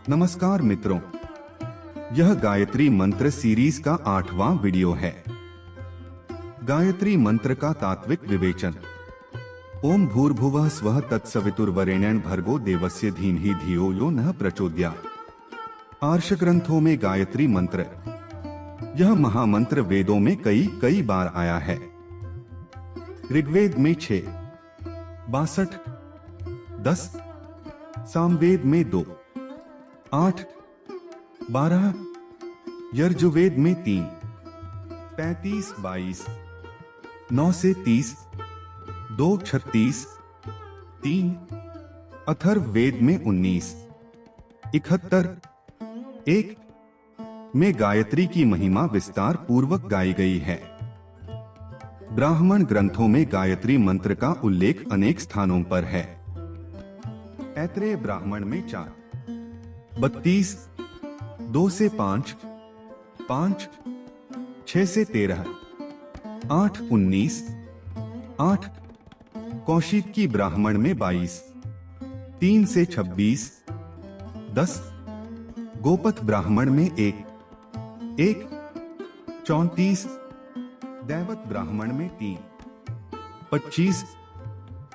नमस्कार मित्रों, यह गायत्री मंत्र सीरीज का 8वां वीडियो है। गायत्री मंत्र का तात्विक विवेचन। ओम भूर्भुवः स्वः तत्सवितुर्वरेण्यं भर्गो देवस्य धीमहि धियो यो नः प्रचोदयात्। आर्ष ग्रंथों में गायत्री मंत्र, यह महामंत्र वेदों में कई बार आया है। ऋग्वेद में 6, 62, 10, सामवेद में 2, 8, 12, यजुर्वेद में 3, 35, 22, 9 से 30, 2, 36, 3, अथर्ववेद में 19, 71, 1 में गायत्री की महिमा विस्तार पूर्वक गाई गई है। ब्राह्मण ग्रंथों में गायत्री मंत्र का उल्लेख अनेक स्थानों पर है। ऐत्रेय ब्राह्मण में 4, 32, 2 से 5, 5, 6 से 13, 8, 19, 8, कौशिकी ब्राह्मण में 22, 3 से 26, 10, गोपथ ब्राह्मण में 1, 34, दैवत ब्राह्मण में 3, 25,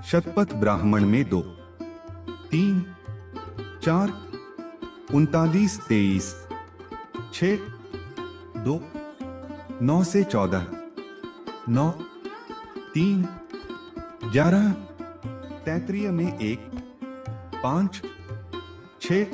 शतपथ ब्राह्मण में 2, 3, 4, 39, 23, 6, 2, 9 से 14, 9, 3, 11, तैत्तिरीय में 1, 5, 6,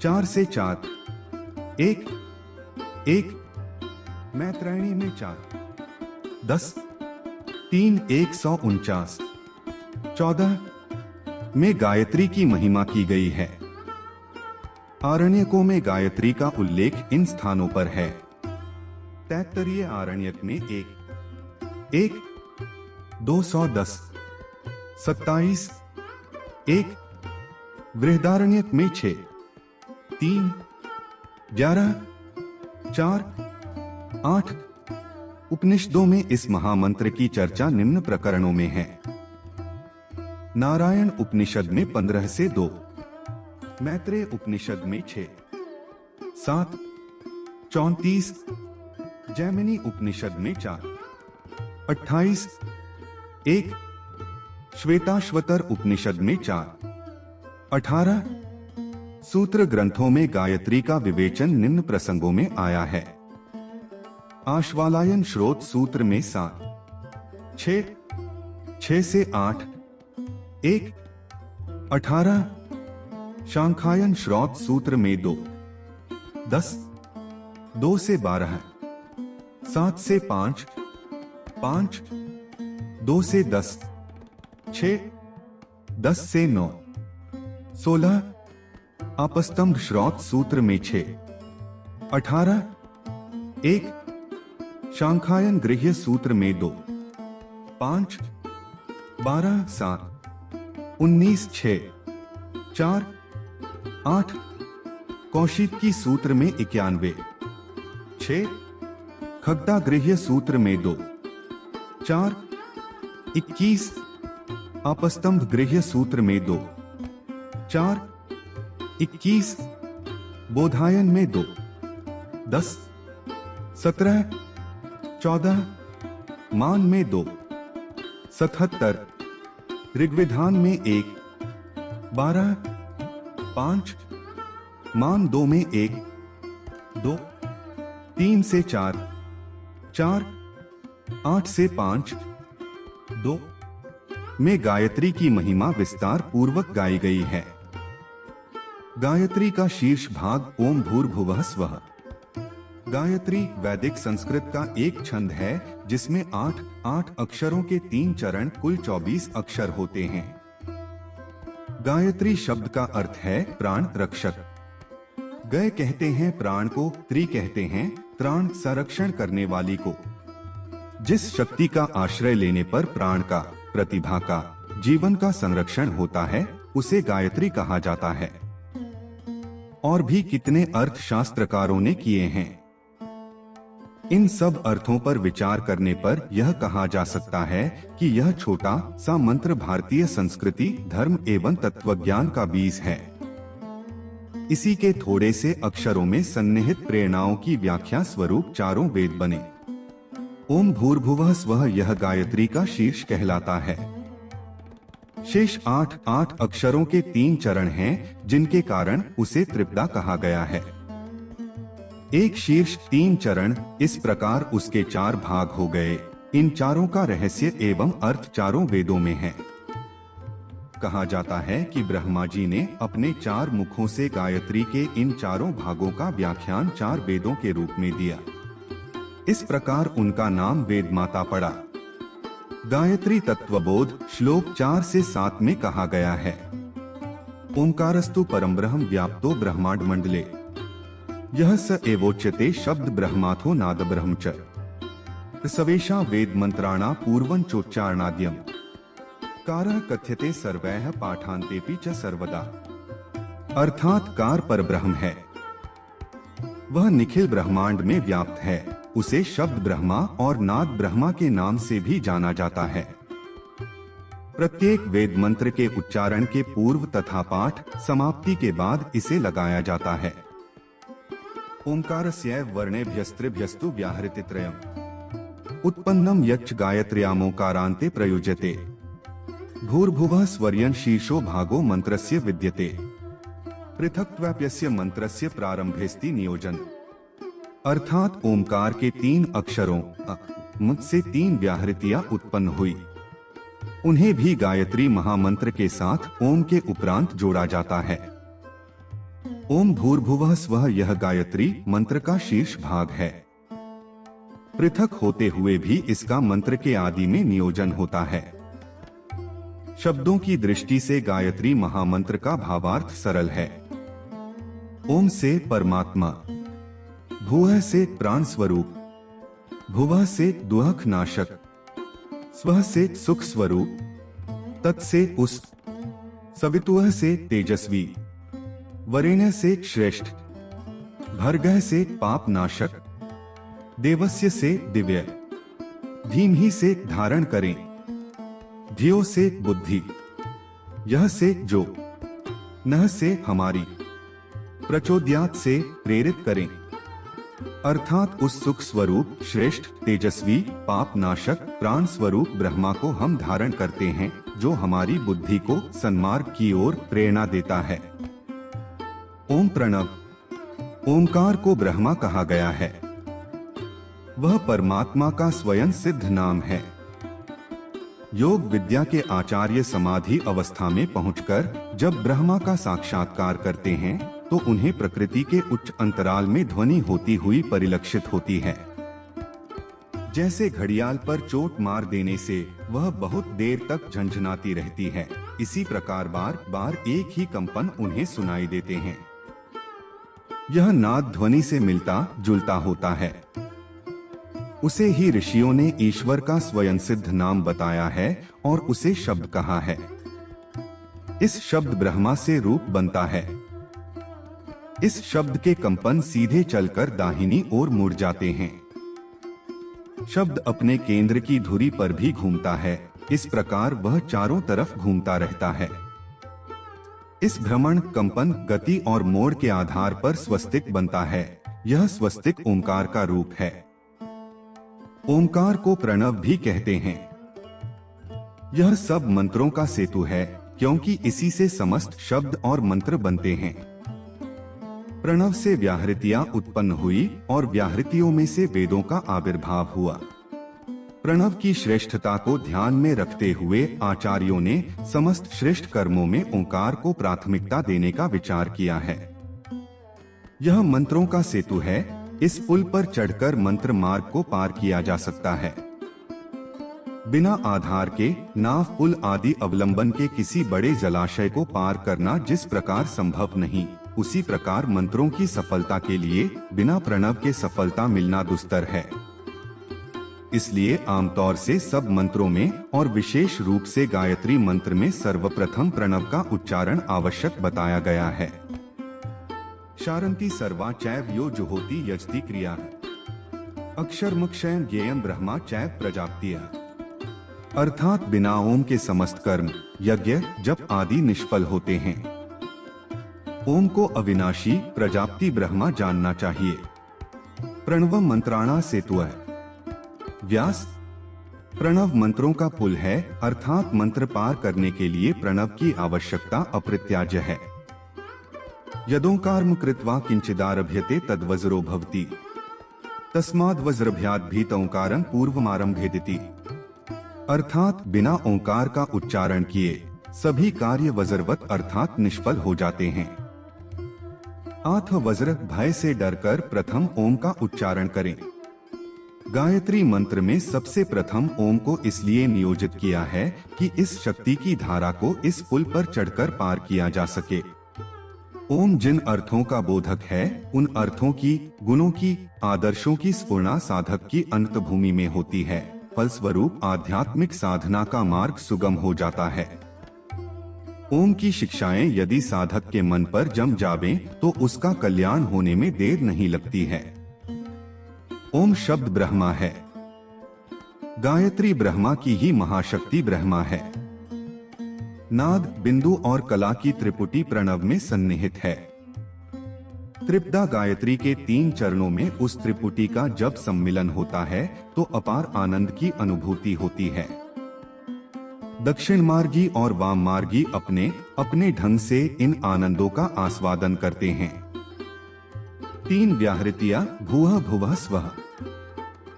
4 से 4, 1, 1, मैत्रेयी में 4, 10, 3, 149, 14 में गायत्री की महिमा की गई है। आरण्यकों में गायत्री का उल्लेख इन स्थानों पर है। तैत्तिरीय आरण्यक में 1, 210, 27, 1, बृहदारण्यक में 6, 3, 11, 4, 8 उपनिषदों में इस महामंत्र की चर्चा निम्न प्रकरणों में है। नारायण उपनिषद में 15 से 2, मैत्रेय उपनिषद में 6, 7, 34, जैमिनी उपनिषद में 4, 28, 1, श्वेताश्वतर उपनिषद में 4, 18 सूत्र ग्रंथों में गायत्री का विवेचन निम्न प्रसंगों में आया है। आश्वालायन श्रोत सूत्र में 7, 6 से 8, 1, 18 शांखायन श्रौत सूत्र में 2, 10, 2 से 12, 7 से 5, 5, 2 से 10, 6, 10 से 9, 16 आपस्तंभ श्रौत सूत्र में 6, 18, 1 शांखायन गृह्य सूत्र में 2, 5, 12, 7, 19, 6, 4, 8 कौशिकी सूत्र में 91, 6 खग्गा गृह्य सूत्र में 2, 4, 21 आपस्तंभ गृह्य सूत्र में 2, 4, 21 बोधायन में 2, 10, 17, 14 मान में 2, 77 ऋग्वेदान में 1, 12, 5 मान 2 में 1, 2, 3 से 4, 4, 8 से 5, 2 में गायत्री की महिमा विस्तार पूर्वक गाई गई है। गायत्री का शीर्ष भाग ओम भूर्भुवः स्वः। गायत्री वैदिक संस्कृत का एक छंद है जिसमें 8 अक्षरों के 3 चरण कुल 24 अक्षर होते हैं। गायत्री शब्द का अर्थ है प्राण रक्षक। गय कहते हैं प्राण को, त्री कहते हैं त्राण संरक्षण करने वाली को। जिस शक्ति का आश्रय लेने पर प्राण का, प्रतिभा का, जीवन का संरक्षण होता है उसे गायत्री कहा जाता है। और भी कितने अर्थ शास्त्रकारों ने किए हैं। इन सब अर्थों पर विचार करने पर यह कहा जा सकता है कि यह छोटा सा मंत्र भारतीय संस्कृति, धर्म एवं तत्वज्ञान का बीज है। इसी के थोड़े से अक्षरों में सन्निहित प्रेरणाओं की व्याख्या स्वरूप चारों वेद बने। ओम भूर्भुवः स्वः यह गायत्री का शीर्ष कहलाता है। शेष 8 अक्षरों के 3 चरण हैं, जिनके कारण उसे त्रिपदा कहा गया है। एक शीर्ष 3 चरण, इस प्रकार उसके 4 भाग हो गए। इन चारों का रहस्य एवं अर्थ चारों वेदों में है। कहा जाता है कि ब्रह्मा जी ने अपने 4 मुखों से गायत्री के इन चारों भागों का व्याख्यान 4 वेदों के रूप में दिया। इस प्रकार उनका नाम वेद माता पड़ा। गायत्री तत्वबोध श्लोक 4 से 7 में कहा गया है, ओंकारस्तु परमब्रह्म व्याप्तो ब्रह्मांड मंडले, यह स एवोच्यते शब्द ब्रह्माथो नाद ब्रह्म च, सवेशा वेद मंत्राणा पूर्वं चोच्चारणाद्यम, कारः कथ्यते सर्वैः पाठान्तेपि च सर्वदा। अर्थात कार पर ब्रह्म है, वह निखिल ब्रह्मांड में व्याप्त है। उसे शब्द ब्रह्मा और नाद ब्रह्मा के नाम से भी जाना जाता है। प्रत्येक वेद मंत्र के उच्चारण के पूर्व तथा पाठ समाप्ति के बाद इसे लगाया जाता है। ओंकारस्यैव वर्णेभ्यस्त्रिभ्यस्तु व्याहृतित्रयम् उत्पन्नम यच्च गायत्र्यामोकारान्ते प्रयुज्यते, भूर्भुवः स्वर्यं शीर्षो भागो मंत्रस्य विद्यते, पृथक्त्वाप्यस्य मंत्रस्य प्रारंभेस्ति नियोजन। अर्थात ओमकार के 3 अक्षरों म से 3 व्याहृतियां उत्पन्न हुई। उन्हें भी गायत्री महामंत्र के साथ ओम के उपरांत जोड़ा जाता है। ओम भूर्भुवः स्वः यह गायत्री मंत्र का शीर्ष भाग है। पृथक होते हुए भी इसका मंत्र के आदि में नियोजन होता है। शब्दों की दृष्टि से गायत्री महामंत्र का भावार्थ सरल है। ओम से परमात्मा, भूः से प्राण स्वरूप, भुवः से दुःख नाशक, स्वः से सुख स्वरूप, तत् से उष्ट, सवितुः से तेजस्वी, वरेण्य से श्रेष्ठ, भर्गः से पाप नाशक, देवस्य से दिव्य, धीमहि से धारण करें, धियो से बुद्धि, यह से जो, नः से हमारी, प्रचोदयात् से प्रेरित करें। अर्थात उस सुख स्वरूप, श्रेष्ठ, तेजस्वी, पाप नाशक, प्राण स्वरूप ब्रह्मा को हम धारण करते हैं, जो हमारी बुद्धि को सन्मार्ग की ओर प्रेरणा देता है। ओम प्रणव, ओंकार को ब्रह्मा कहा गया है। वह परमात्मा का स्वयं सिद्ध नाम है। योग विद्या के आचार्य समाधि अवस्था में पहुंचकर जब ब्रह्मा का साक्षात्कार करते हैं तो उन्हें प्रकृति के उच्च अंतराल में ध्वनि होती हुई परिलक्षित होती है। जैसे घड़ियाल पर चोट मार देने से वह बहुत देर तक झंझनाती रहती है, इसी प्रकार बार बार एक ही कंपन उन्हें सुनाई देते हैं। यह नाद ध्वनि से मिलता जुलता होता है। उसे ही ऋषियों ने ईश्वर का स्वयं सिद्ध नाम बताया है और उसे शब्द कहा है। इस शब्द ब्रह्मा से रूप बनता है। इस शब्द के कंपन सीधे चलकर दाहिनी ओर मुड़ जाते हैं। शब्द अपने केंद्र की धुरी पर भी घूमता है। इस प्रकार वह चारों तरफ घूमता रहता है। इस भ्रमण, कंपन, गति और मोड़ के आधार पर स्वस्तिक बनता है। यह स्वस्तिक ओंकार का रूप है। ओंकार को प्रणव भी कहते हैं। यह सब मंत्रों का सेतु है, क्योंकि इसी से समस्त शब्द और मंत्र बनते हैं। प्रणव से व्याहृतियां उत्पन्न हुई और व्याहृतियों में से वेदों का आविर्भाव हुआ। प्रणव की श्रेष्ठता को ध्यान में रखते हुए आचार्यों ने समस्त श्रेष्ठ कर्मों में ओंकार को प्राथमिकता देने का विचार किया है। यह मंत्रों का सेतु है। इस पुल पर चढ़कर मंत्र मार्ग को पार किया जा सकता है। बिना आधार के नाव, पुल आदि अवलंबन के किसी बड़े जलाशय को पार करना जिस प्रकार संभव नहीं, उसी प्रकार मंत्रों की सफलता के लिए बिना प्रणव के सफलता मिलना दुस्तर है। इसलिए आमतौर से सब मंत्रों में और विशेष रूप से गायत्री मंत्र में सर्वप्रथम प्रणव का उच्चारण आवश्यक बताया गया है। शारंती सर्वा चैव यो जुहोति यजति क्रिया, अक्षरमुक्षयं ज्ञेयं ब्रह्मा चैव प्रजापत्यः। अर्थात बिना ओम के समस्त कर्म, यज्ञ, जप आदि निष्फल होते हैं। ओम को अविनाशी प्रजापति ब्रह्मा जानना चाहिए। प्रणव मंत्राणा सेतु है। व्यास प्रणव मंत्रों का पुल है, अर्थात मंत्र पार करने के लिए प्रणव की आवश्यकता अप्रत्याज्य है। यदोंकारम कृत्वा किंचिदारभ्यते तद्वज्रो भवति तस्माद् वज्रभ्यात् भीत ओंकारं पूर्वमारंभेदिति। अर्थात बिना ओंकार का उच्चारण किए सभी कार्य वज्रवत अर्थात निष्फल हो जाते हैं। आथ वज्र भय से डरकर प्रथम ओम का उच्चारण करें। गायत्री मंत्र में सबसे प्रथम ओम को इसलिए नियोजित किया है कि इस शक्ति की धारा को इस पुल पर चढ़कर पार किया जा सके। ओम जिन अर्थों का बोधक है, उन अर्थों की, गुणों की, आदर्शों की स्फुरना साधक की अंत भूमि में होती है। फलस्वरूप आध्यात्मिक साधना का मार्ग सुगम हो जाता है। ओम की शिक्षाएं यदि साधक के मन पर जम जावें, तो उसका कल्याण होने में देर नहीं लगती है। ओम शब्द ब्रह्मा है। गायत्री ब्रह्मा की ही महाशक्ति ब्रह्मा है। नाद, बिंदु और कला की त्रिपुटी प्रणव में सन्निहित है। त्रिपदा गायत्री के 3 चरणों में उस त्रिपुटी का जब सम्मिलन होता है तो अपार आनंद की अनुभूति होती है। दक्षिण मार्गी और वाम मार्गी अपने अपने ढंग से इन आनंदों का आस्वादन करते हैं। 3 व्याहृतियां भूः भुवः स्वः।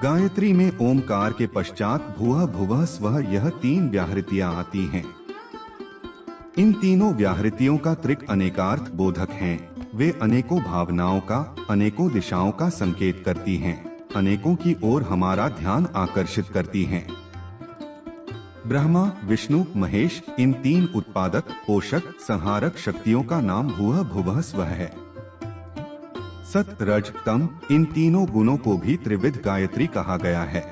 गायत्री में ओमकार के पश्चात भूः भुवः स्वः यह 3 व्याहृतियां आती हैं। इन तीनों व्याहृतियों का त्रिक अनेकार्थ बोधक हैं। वे अनेकों भावनाओं का, अनेकों दिशाओं का संकेत करती हैं, अनेकों की ओर हमारा ध्यान आकर्षित करती हैं। ब्रह्मा, विष्णु, महेश इन 3 उत्पादक, पोषक, संहारक शक्तियों का नाम भूः भुवः स्वः है। सत, रज, तम इन तीनों गुणों को भी त्रिविध गायत्री कहा गया है।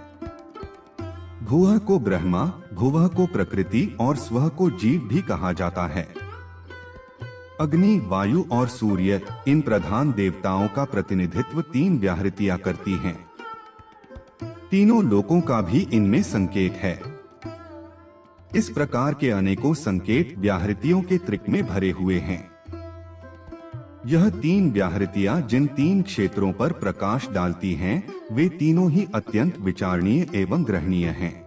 भूः को ब्रह्मा, भुवः को प्रकृति और स्वः को जीव भी कहा जाता है। अग्नि, वायु और सूर्य इन प्रधान देवताओं का प्रतिनिधित्व 3 व्याहृतियां करती हैं। तीनों लोकों का भी इनमें संकेत है। इस प्रकार के अनेकों संकेत व्याहृतियों के त्रिक में भरे हुए हैं। यह 3 व्याहृतियां जिन 3 क्षेत्रों पर प्रकाश डालती हैं, वे तीनों ही अत्यंत विचारणीय एवं ग्रहणीय हैं।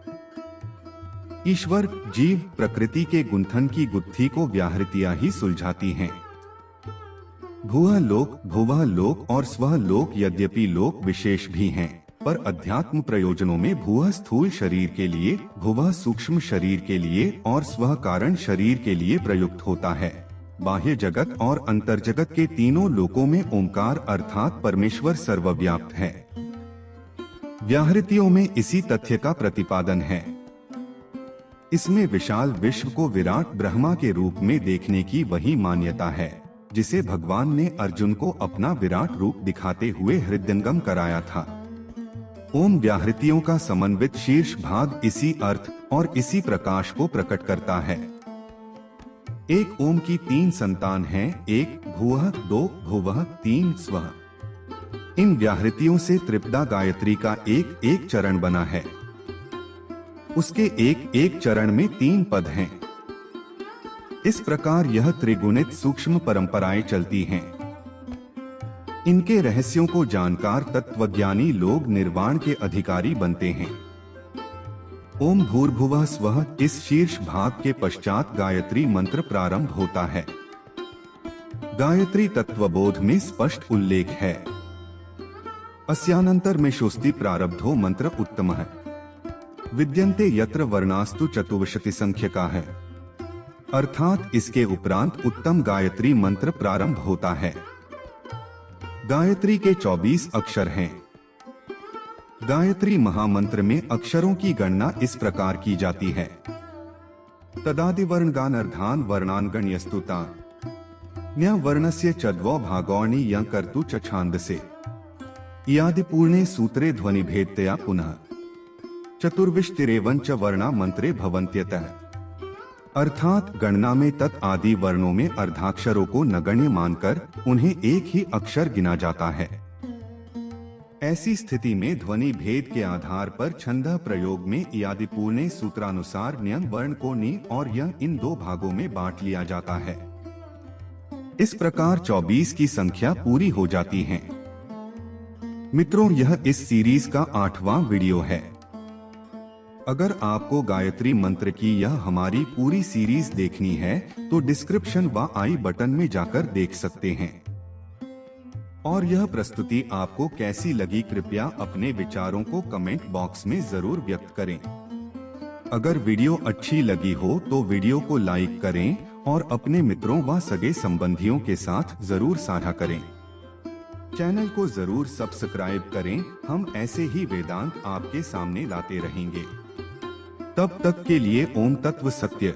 ईश्वर, जीव, प्रकृति के गुंथन की गुत्थी को व्याहृतियां ही सुलझाती हैं। भूः लोक, भुवः लोक और स्वः लोक यद्यपि लोक विशेष भी हैं, पर अध्यात्म प्रयोजनों में भूः स्थूल शरीर के लिए, भुवः सूक्ष्म शरीर के लिए और स्वः कारण शरीर के लिए प्रयुक्त होता है। बाह्य जगत और अंतर्जगत के तीनों लोकों में ओंकार अर्थात परमेश्वर सर्वव्याप्त है। व्याहृतियों में इसी तथ्य का प्रतिपादन है। इसमें विशाल विश्व को विराट ब्रह्मा के रूप में देखने की वही मान्यता है जिसे भगवान ने अर्जुन को अपना विराट रूप दिखाते हुए हृदयंगम कराया था। ओम व्याहृतियों का समन्वित शीर्ष भाग इसी अर्थ और इसी प्रकाश को प्रकट करता है। एक ओम की 3 संतान हैं, 1 भूः, 2 भुवः, 3 स्वः। इन व्याहृतियों से त्रिपदा गायत्री का एक एक चरण बना है। उसके एक एक चरण में 3 पद हैं। इस प्रकार यह त्रिगुणित सूक्ष्म परंपराएं चलती हैं। इनके रहस्यों को जानकार तत्वज्ञानी लोग निर्वाण के अधिकारी बनते हैं। ओम भूर्भुवः स्वः इस शीर्ष भाग के पश्चात गायत्री मंत्र प्रारंभ होता है। गायत्री तत्वबोध में स्पष्ट उल्लेख है। अस्यानंतर में श्रुति प्रारब्धो मंत्र उत्तम है। विद्यन्ते यत्र वर्णास्तु चतुर्विंशति संख्य का है, अर्थात इसके उपरांत उत्तम गायत्री मंत्र प्रारंभ होता है। गायत्री के 24 अक्षर हैं। गायत्री महामंत्र में अक्षरों की गणना इस प्रकार की जाती है। तदादिवर्णगानर्धान वर्णान गण्यस्तुता न्य वर्णस्य चद्वो भागौणि यं कर्तु च छान्दसे यादि पूर्णे सूत्रे ध्वनि भेदतया पुनः चतुर्विंशतिरेवंच वर्णा मंत्रे भवन्त्यतः। अर्थात गणना में तत् आदि वर्णों में अर्धाक्षरों को नगण्य मानकर उन्हें एक ही अक्षर गिना जाता है। ऐसी स्थिति में ध्वनि भेद के आधार पर छंद प्रयोग में यादि पूर्णे सूत्रानुसार न्यन वर्ण को नि और यं इन 2 भागों में बांट लिया जाता है। इस प्रकार 24 की संख्या पूरी हो जाती है। मित्रों, यह इस सीरीज का 8वां वीडियो है। अगर आपको गायत्री मंत्र की यह हमारी पूरी सीरीज देखनी है तो डिस्क्रिप्शन व आई बटन में जाकर देख सकते हैं। और यह प्रस्तुति आपको कैसी लगी, कृपया अपने विचारों को कमेंट बॉक्स में जरूर व्यक्त करें। अगर वीडियो अच्छी लगी हो तो वीडियो को लाइक करें और अपने मित्रों व सगे संबंधियों के साथ जरूर साझा करें। चैनल को जरूर सब्सक्राइब करें। हम ऐसे ही वेदांत आपके सामने लाते रहेंगे। तब तक के लिए ओम तत्व सत्य।